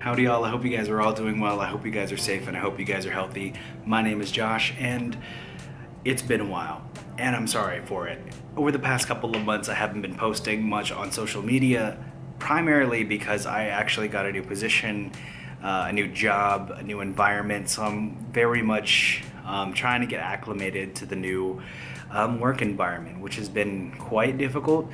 Howdy y'all, I hope you guys are all doing well. I hope you guys are safe and I hope you guys are healthy. My name is Josh and it's been a while and I'm sorry for it. Over the past couple of months I haven't been posting much on social media, primarily because I actually got a new position, a new job, a new environment, so I'm very much trying to get acclimated to the new work environment, which has been quite difficult,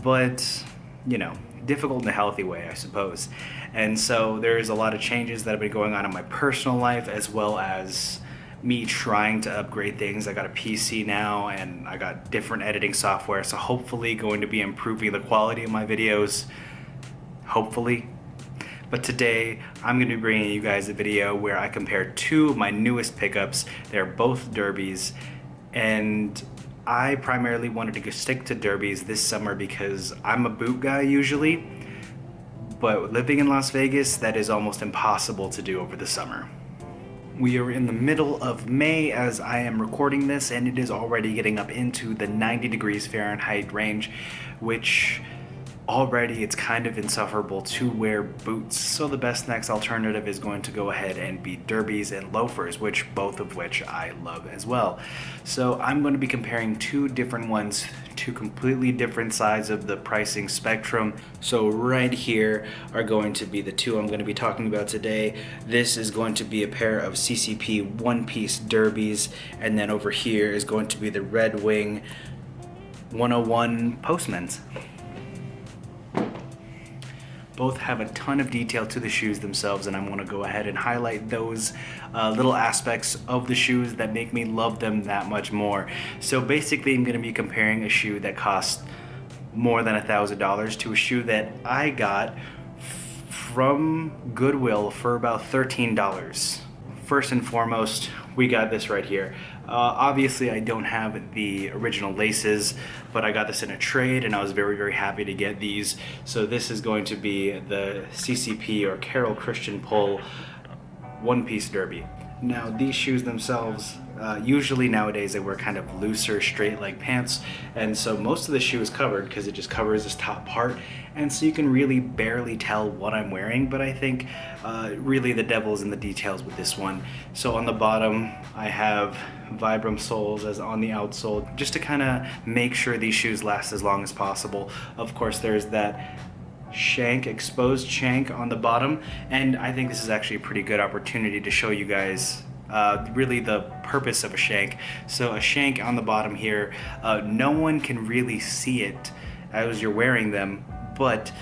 but you know, difficult in a healthy way, I suppose. And so there's a lot of changes that have been going on in my personal life, as well as me trying to upgrade things. I got a PC now and I got different editing software, so hopefully going to be improving the quality of my videos, hopefully. But today I'm going to be bringing you guys a video where I compare two of my newest pickups. They're both derbies, and I primarily wanted to stick to derbies this summer because I'm a boot guy usually, but living in Las Vegas, that is almost impossible to do over the summer. We are in the middle of May as I am recording this, and it is already getting up into the 90 degrees Fahrenheit range, which already it's kind of insufferable to wear boots. So the best next alternative is going to go ahead and be derbies and loafers, which both of which I love as well. So I'm going to be comparing two different ones, two completely different sides of the pricing spectrum. So right here are going to be the two I'm going to be talking about today. This is going to be a pair of CCP one-piece derbies, and then over here is going to be the Redwing 101 Postmans. Both have a ton of detail to the shoes themselves, and I want to go ahead and highlight those little aspects of the shoes that make me love them that much more. So basically I'm going to be comparing a shoe that costs more than $1,000 to a shoe that I got from Goodwill for about $13. First and foremost, we got this right here. Obviously I don't have the original laces, but I got this in a trade and I was very happy to get these. So this is going to be the CCP or Carol Christian Pull one-piece derby. Now these shoes themselves, usually nowadays they wear kind of looser straight leg pants, and so most of the shoe is covered because it just covers this top part, and so you can really barely tell what I'm wearing. But I think really the devil's in the details with this one. So on the bottom I have Vibram soles as on the outsole, just to kind of make sure these shoes last as long as possible. Of course there's that shank, exposed shank on the bottom, and I think this is actually a pretty good opportunity to show you guys really the purpose of a shank. So a shank on the bottom here, no one can really see it as you're wearing them, but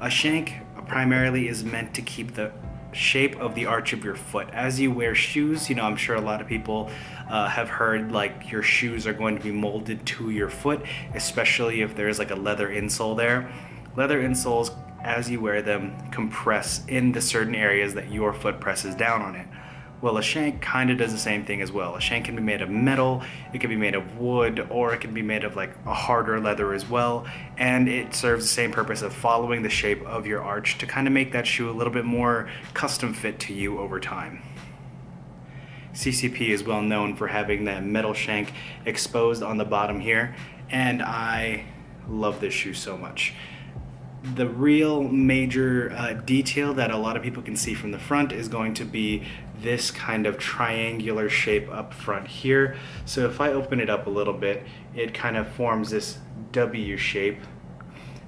a shank primarily is meant to keep the shape of the arch of your foot. As you wear shoes, you know, I'm sure a lot of people have heard like your shoes are going to be molded to your foot, especially if there's like a leather insole there. Leather insoles, as you wear them, compress into certain areas that your foot presses down on it. Well, a shank kind of does the same thing as well. A shank can be made of metal, it can be made of wood, or it can be made of like a harder leather as well, and it serves the same purpose of following the shape of your arch to kind of make that shoe a little bit more custom fit to you over time. CCP is well known for having that metal shank exposed on the bottom here, and I love this shoe so much. The real major detail that a lot of people can see from the front is going to be this kind of triangular shape up front here. So if I open it up a little bit, it kind of forms this W shape,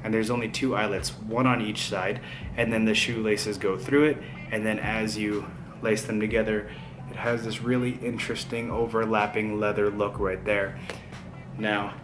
and there's only two eyelets, one on each side, and then the shoelaces go through it, and then as you lace them together, it has this really interesting overlapping leather look right there. Now,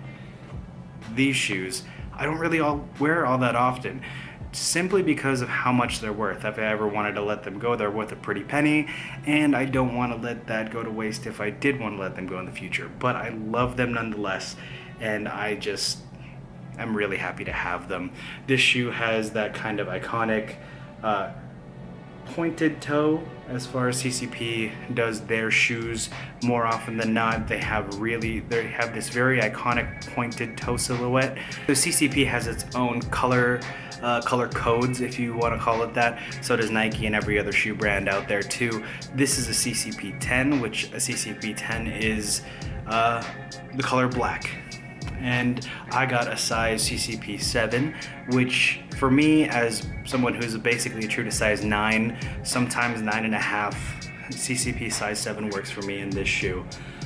these shoes, I don't really wear all that often, simply because of how much they're worth. If I ever wanted to let them go, they're worth a pretty penny, and I don't want to let that go to waste if I did want to let them go in the future. But I love them nonetheless, and I'm really happy to have them. This shoe has that kind of iconic pointed toe as far as CCP does their shoes. More often than not, they have this very iconic pointed toe silhouette. So CCP has its own color codes, if you want to call it that. So does Nike and every other shoe brand out there too. This is a CCP 10, which a CCP 10 is the color black. and I got a size CCP 7, which for me, as someone who's basically true to size 9, sometimes 9.5, CCP size 7 works for me in this shoe.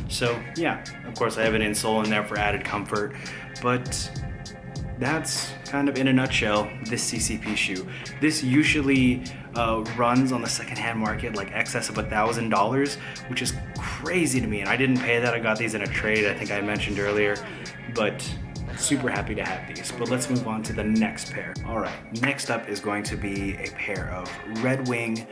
So yeah, of course I have an insole in there for added comfort, but that's kind of in a nutshell this CCP shoe. This usually runs on the secondhand market like excess of $1,000, which is crazy to me, and I didn't pay that. I got these in a trade, I think I mentioned earlier, but super happy to have these. But let's move on to the next pair. All right, next up is going to be a pair of redwing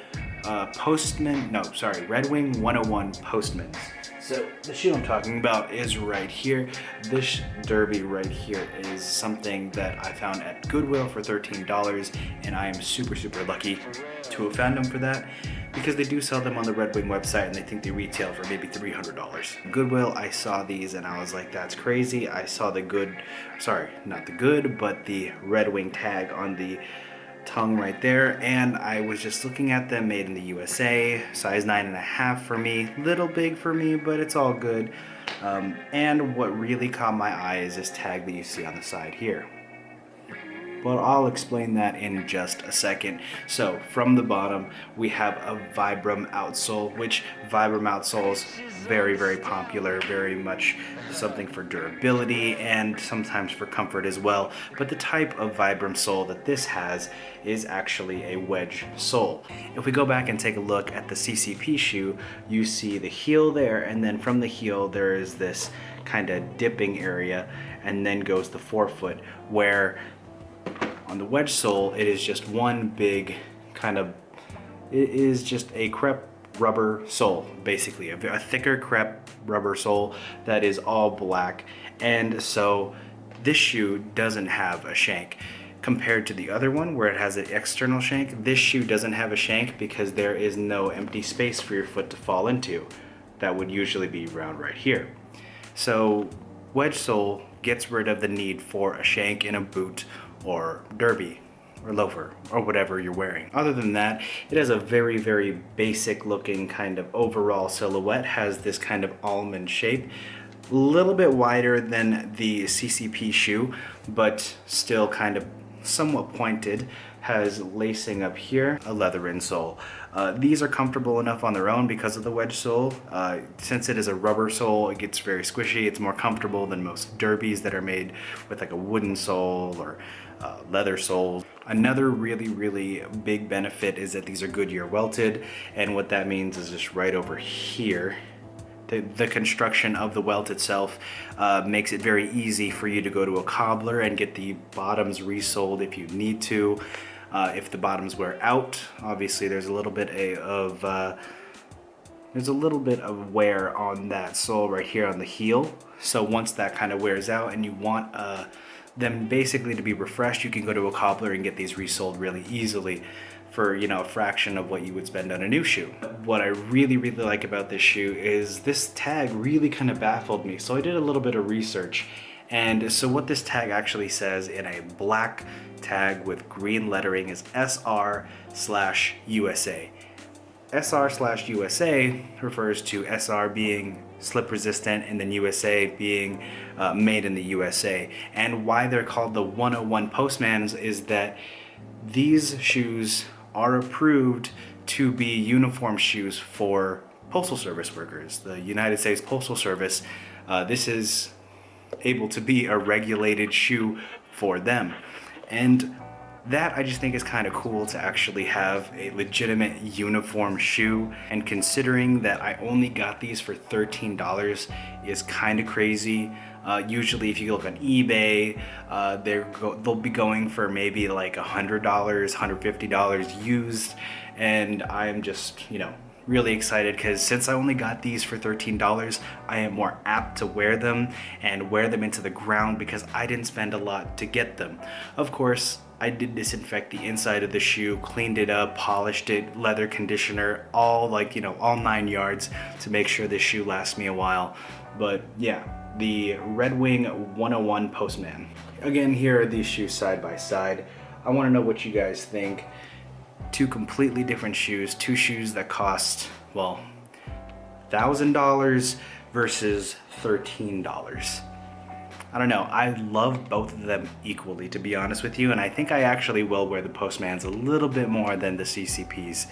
redwing 101 postmans. So the shoe I'm talking about is right here. This derby right here is something that I found at Goodwill for $13, and I am super lucky to have found them for that, because they do sell them on the Redwing website and they think they retail for maybe $300. Goodwill, I saw these and I was like, that's crazy. I saw the Redwing tag on the tongue right there, and I was just looking at them, made in the USA, size 9.5 for me, little big for me, but it's all good. And what really caught my eye is this tag that you see on the side here. But I'll explain that in just a second. So from the bottom, we have a Vibram outsole, which Vibram outsoles very popular, very much something for durability and sometimes for comfort as well. But the type of Vibram sole that this has is actually a wedge sole. If we go back and take a look at the CCP shoe, you see the heel there, and then from the heel there is this kind of dipping area, and then goes the forefoot, where on the wedge sole, it is just one big it is just a crepe rubber sole, basically a thicker crepe rubber sole that is all black. And so this shoe doesn't have a shank compared to the other one where it has an external shank. This shoe doesn't have a shank because there is no empty space for your foot to fall into. That would usually be around right here. So wedge sole gets rid of the need for a shank in a boot or derby or loafer or whatever you're wearing. Other than that, it has a very basic looking kind of overall silhouette, has this kind of almond shape, a little bit wider than the CCP shoe, but still kind of somewhat pointed, has lacing up here, a leather insole. These are comfortable enough on their own because of the wedge sole. Since it is a rubber sole, it gets very squishy. It's more comfortable than most derbies that are made with like a wooden sole or leather soles. Another really big benefit is that these are Goodyear welted, and what that means is just right over here. The construction of the welt itself makes it very easy for you to go to a cobbler and get the bottoms resoled if you need to. If the bottoms wear out, obviously there's a little bit of wear on that sole right here on the heel. So once that kind of wears out and you want them basically to be refreshed, you can go to a cobbler and get these resoled really easily for, you know, a fraction of what you would spend on a new shoe. What I really like about this shoe is this tag really kind of baffled me. So I did a little bit of research, and so what this tag actually says in a black tag with green lettering is SR/USA. SR/USA refers to SR being slip resistant and then USA being made in the USA. And why they're called the 101 Postmans is that these shoes are approved to be uniform shoes for Postal Service workers. The United States Postal Service, this is able to be a regulated shoe for them. And that I just think is kind of cool to actually have a legitimate uniform shoe, and considering that I only got these for $13 is kind of crazy. Usually if you look on eBay, they'll be going for maybe like $100, $150 used, and I'm just, you know, really excited because since I only got these for $13, I am more apt to wear them and wear them into the ground because I didn't spend a lot to get them. Of course, I did disinfect the inside of the shoe, cleaned it up, polished it, leather conditioner, all 9 yards to make sure this shoe lasts me a while. But yeah, the Redwing 101 Postman. Again, here are these shoes side by side. I want to know what you guys think. Two completely different shoes, two shoes that cost, well, $1,000 versus $13. I don't know, I love both of them equally, to be honest with you, and I think I actually will wear the Postmans a little bit more than the CCPs.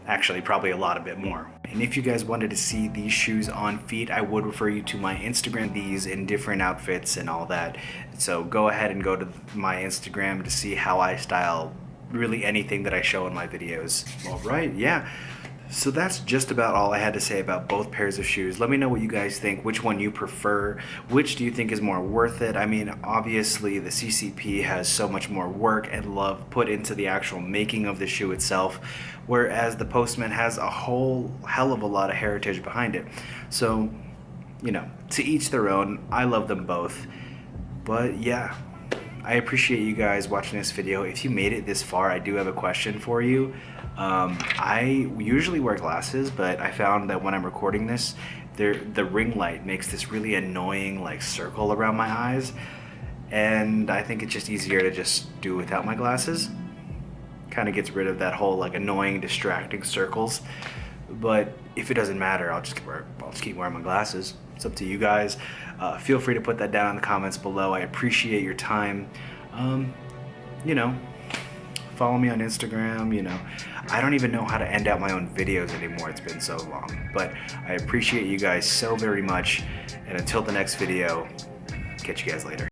Actually, probably a lot a bit more. And if you guys wanted to see these shoes on feet, I would refer you to my Instagram, these in different outfits and all that. So go ahead and go to my Instagram to see how I style really anything that I show in my videos. All right, yeah. So that's just about all I had to say about both pairs of shoes. Let me know what you guys think, which one you prefer, which do you think is more worth it? I mean, obviously the CCP has so much more work and love put into the actual making of the shoe itself, whereas the Postman has a whole hell of a lot of heritage behind it. So, you know, to each their own. I love them both. But yeah, I appreciate you guys watching this video. If you made it this far, I do have a question for you. I usually wear glasses, but I found that when I'm recording this, the ring light makes this really annoying like circle around my eyes, and I think it's just easier to just do without my glasses. Kind of gets rid of that whole like annoying, distracting circles. But if it doesn't matter, I'll just keep wearing my glasses. It's up to you guys. Feel free to put that down in the comments below. I appreciate your time. You know, follow me on Instagram. You know, I don't even know how to end out my own videos anymore. It's been so long. But I appreciate you guys so very much. And until the next video, catch you guys later.